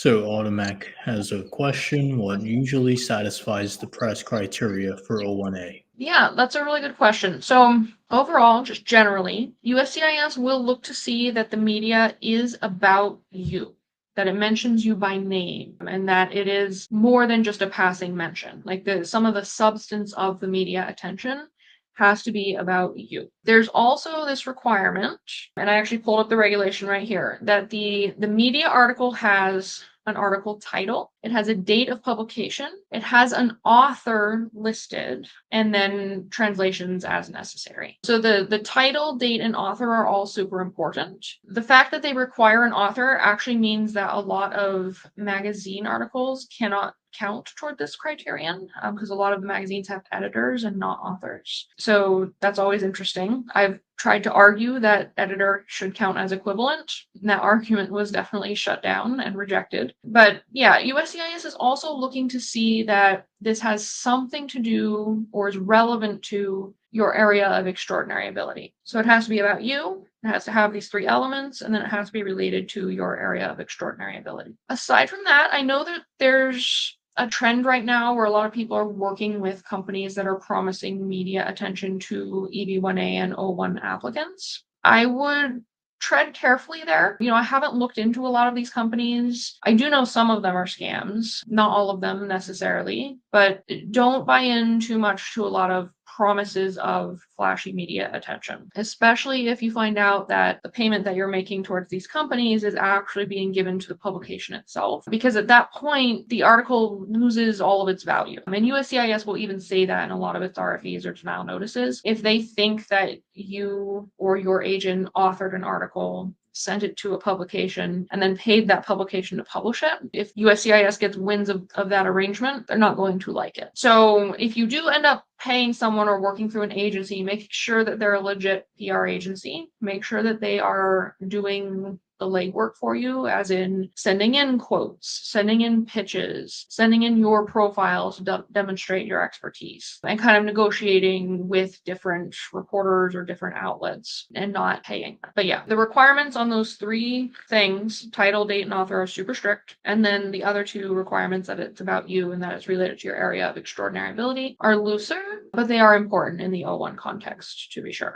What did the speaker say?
So Automac has a question. What usually satisfies the press criteria for O-1A? Yeah, that's a really good question. So overall, just generally, USCIS will look to see that the media is about you, that it mentions you by name, and that it is more than just a passing mention. Like some of the substance of the media attention has to be about you. There's also this requirement, and I actually pulled up the regulation right here, that the media article has an article title, it has a date of publication, it has an author listed, and then translations as necessary. So the title, date, and author are all super important. The fact that they require an author actually means that a lot of magazine articles cannot count toward this criterion because a lot of the magazines have editors and not authors. So that's always interesting. I've tried to argue that editor should count as equivalent. And that argument was definitely shut down and rejected. But yeah, USCIS is also looking to see that this has something to do or is relevant to your area of extraordinary ability. So it has to be about you, it has to have these three elements, and then it has to be related to your area of extraordinary ability. Aside from that, I know that there's a trend right now where a lot of people are working with companies that are promising media attention to EB1A and O1 applicants. I would tread carefully there. I haven't looked into a lot of these companies. I do know some of them are scams, not all of them necessarily, but don't buy in too much to a lot of promises of flashy media attention, especially if you find out that the payment that you're making towards these companies is actually being given to the publication itself. Because at that point, the article loses all of its value. And USCIS will even say that in a lot of its RFEs or denial notices. If they think that you or your agent authored an article, sent it to a publication, and then paid that publication to publish it, if USCIS gets winds of that arrangement, they're not going to like it. So if you do end up paying someone or working through an agency, make sure that they're a legit PR agency. Make sure that they are doing the legwork for you, as in sending in quotes, sending in pitches, sending in your profiles to demonstrate your expertise, and kind of negotiating with different reporters or different outlets and not paying them. But yeah, the requirements on those three things, title, date, and author, are super strict. And then the other two requirements, that it's about you and that it's related to your area of extraordinary ability, are looser, but they are important in the O1 context, to be sure.